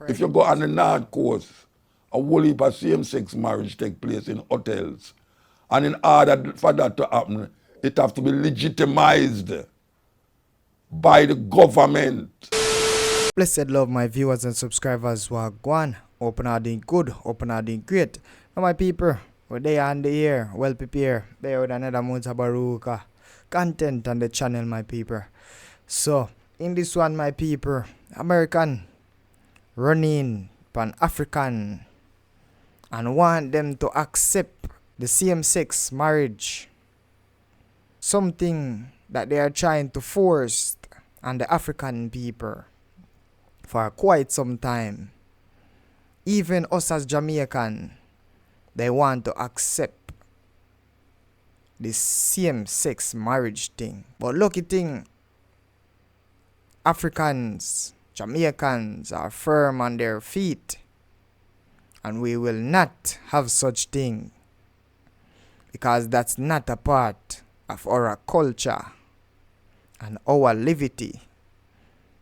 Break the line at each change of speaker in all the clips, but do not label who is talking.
If you go on the North Coast, a whole heap of same-sex marriage take place in hotels. And in order for that to happen, it have to be legitimized by the government.
Blessed love, my viewers and subscribers. Wagwan. Open are doing good, open are doing great. Now, my people, we're there on the air, well prepared. There with another Mutabaruka content on the channel, my people. So, in this one, my people, American running pan African and want them to accept the same-sex marriage. Something that they are trying to force on the African people for quite some time. Even us as Jamaican, they want to accept the same-sex marriage thing. But lucky thing, Africans, Jamaicans are firm on their feet, and we will not have such thing, because that's not a part of our culture and our liberty.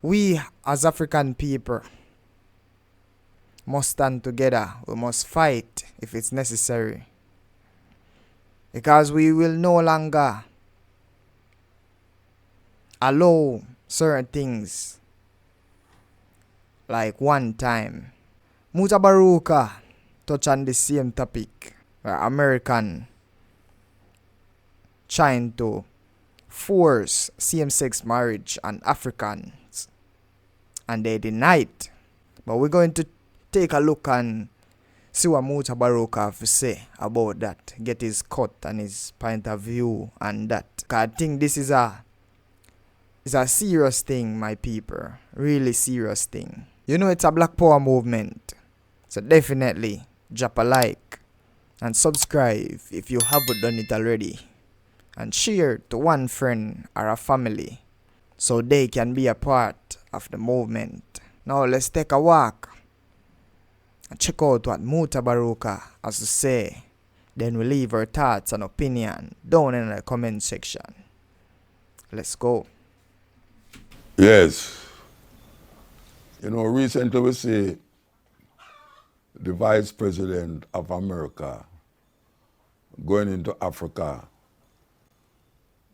We as African people must stand together. We must fight if it's necessary, because we will no longer allow certain things like one time. Mutabaruka touch on the same topic, where American trying to force same-sex marriage on Africans, and they deny it. But we're going to take a look and see what Mutabaruka have to say about that, get his cut and his point of view on that. I think this is a serious thing, my people, really serious thing. You know, it's a Black Power movement, so definitely drop a like and subscribe if you haven't done it already, and share to one friend or a family so they can be a part of the movement. Now let's take a walk and check out what Mutabaruka has to say. Then we leave our thoughts and opinion down in the comment section. Let's go.
Yes. You know, recently we see the Vice President of America going into Africa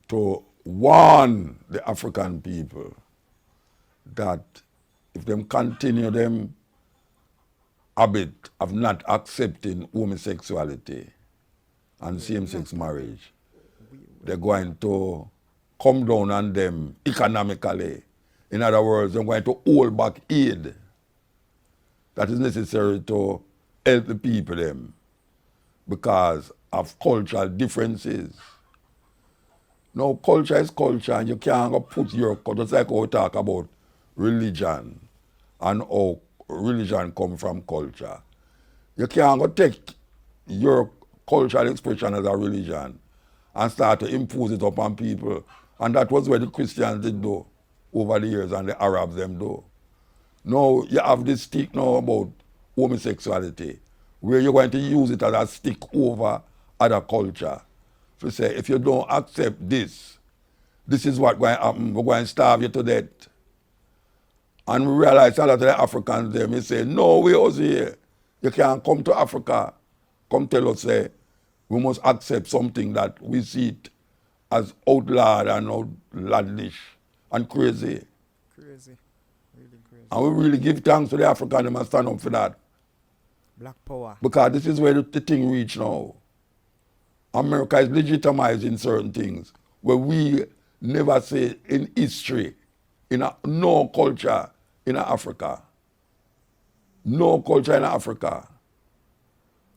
to warn the African people that if them continue them habit of not accepting homosexuality and same-sex marriage, they're going to come down on them economically. In other words, they're going to hold back aid that is necessary to help the people them because of cultural differences. Now, culture is culture, and you can't go put your, just like how we talk about religion and how religion comes from culture. You can't go take your cultural expression as a religion and start to impose it upon people. And that was what the Christians did do over the years, and the Arabs them do. Now you have this stick now about homosexuality, where you're going to use it as a stick over other culture. To say, if you don't accept this, this is what going to happen. We're going to starve you to death. And we realize a lot of the Africans them, they say, no, we are here. You can't come to Africa. Come tell us, say, we must accept something that we see it as outlawed and outlandish and crazy.
Crazy. Really crazy.
And we really give thanks to the Africans, they must stand up for that.
Black Power.
Because this is where the thing reach now. America is legitimizing certain things where we never say in history, in no culture in Africa. No culture in Africa.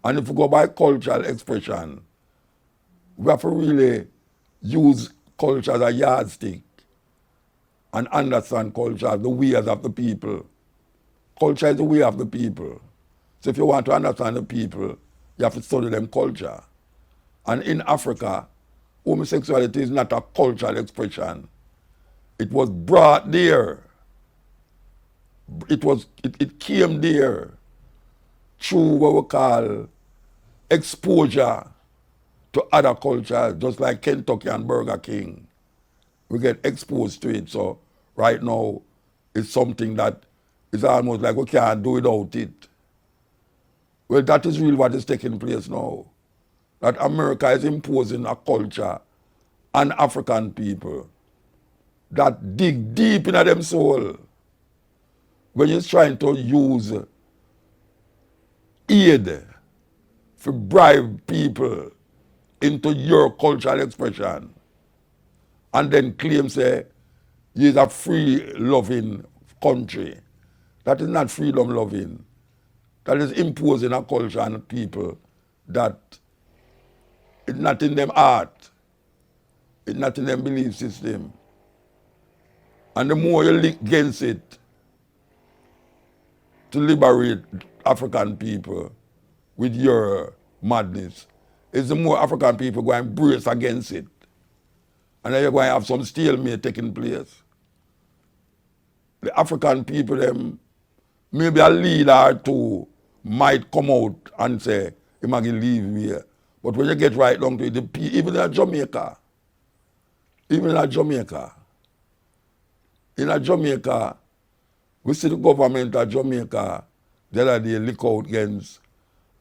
And if we go by cultural expression, we have to really use culture as a yardstick and understand culture as the ways of the people. Culture is the way of the people. So if you want to understand the people, you have to study them culture. And in Africa, homosexuality is not a cultural expression. It was brought there. It came there through what we call exposure to other cultures, just like Kentucky and Burger King. We get exposed to it. So right now, it's something that It's almost like we can't do without it. Well, that is really what is taking place now. That America is imposing a culture on African people that dig deep into them soul. When you're trying to use aid to bribe people into your cultural expression and then claim say you're a free loving country. That is not freedom loving. That is imposing a culture on people that it's not in them heart. It's not in them belief system. And the more you lick against it to liberate African people with your madness, it's the more African people going to brace against it. And then you're going to have some stalemate taking place. The African people, them, maybe a leader or two might come out and say, you might leave here. But when you get right down to it, even in Jamaica, we see the government of Jamaica the other day lick out against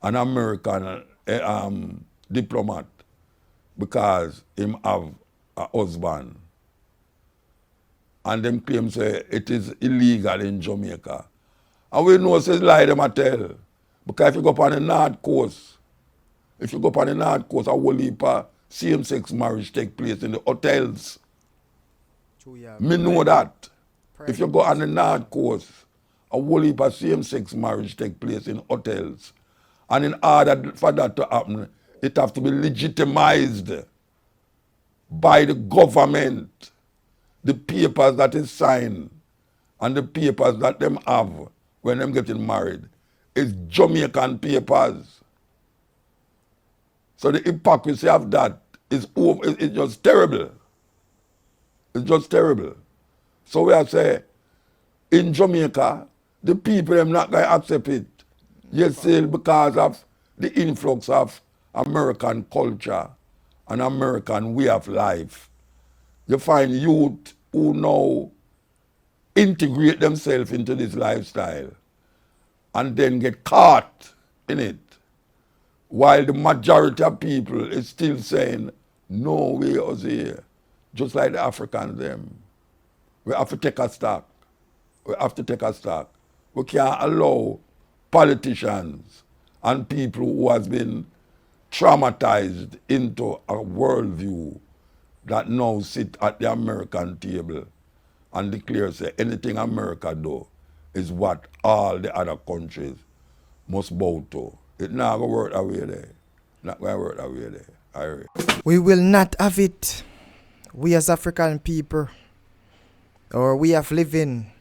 an American diplomat because him have a husband. And them claim say it is illegal in Jamaica. And we know say lie them a tell. Because if you go up on the North Coast, a whole heap of same-sex marriage take place in the hotels. Me know that. If you go on the North Coast, a whole heap of same-sex marriage take place in hotels. And in order for that to happen, it have to be legitimized by the government. The papers that is signed and the papers that them have when them getting married is Jamaican papers. So the hypocrisy of that is it's just terrible. It's just terrible. So we are saying, in Jamaica, the people them not going to accept it. Yes, still because of the influx of American culture and American way of life. You find youth who now integrate themselves into this lifestyle and then get caught in it. While the majority of people is still saying, no way us here. Just like the Africans them. We have to take a stock. We can't allow politicians and people who has been traumatized into a worldview that now sit at the American table and declare say anything America do is what all the other countries must bow to. It's not going to work that way there.
We will not have it. We as African people, or we have living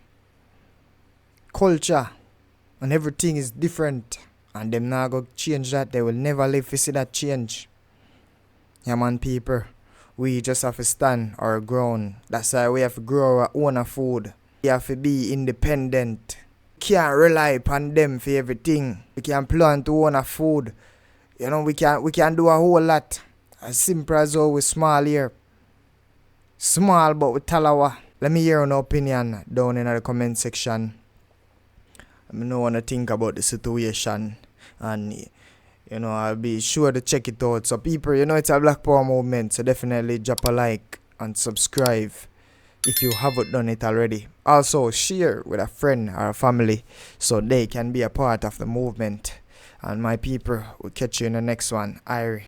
culture and everything is different. And them not going to change that. They will never live to see that change. Yeah man people. We just have to stand our ground. That's why we have to grow our own food. We have to be independent. Can't rely upon them for everything. We can plant our own food. You know, we can do a whole lot. As simple as how we small here. Small but we talawa. Let me hear an opinion down in the comment section. I know what to think about the situation. And you know, I'll be sure to check it out. So people, you know it's a Black Power movement. So definitely drop a like and subscribe if you haven't done it already. Also share with a friend or a family so they can be a part of the movement. And my people, we'll catch you in the next one. Irie.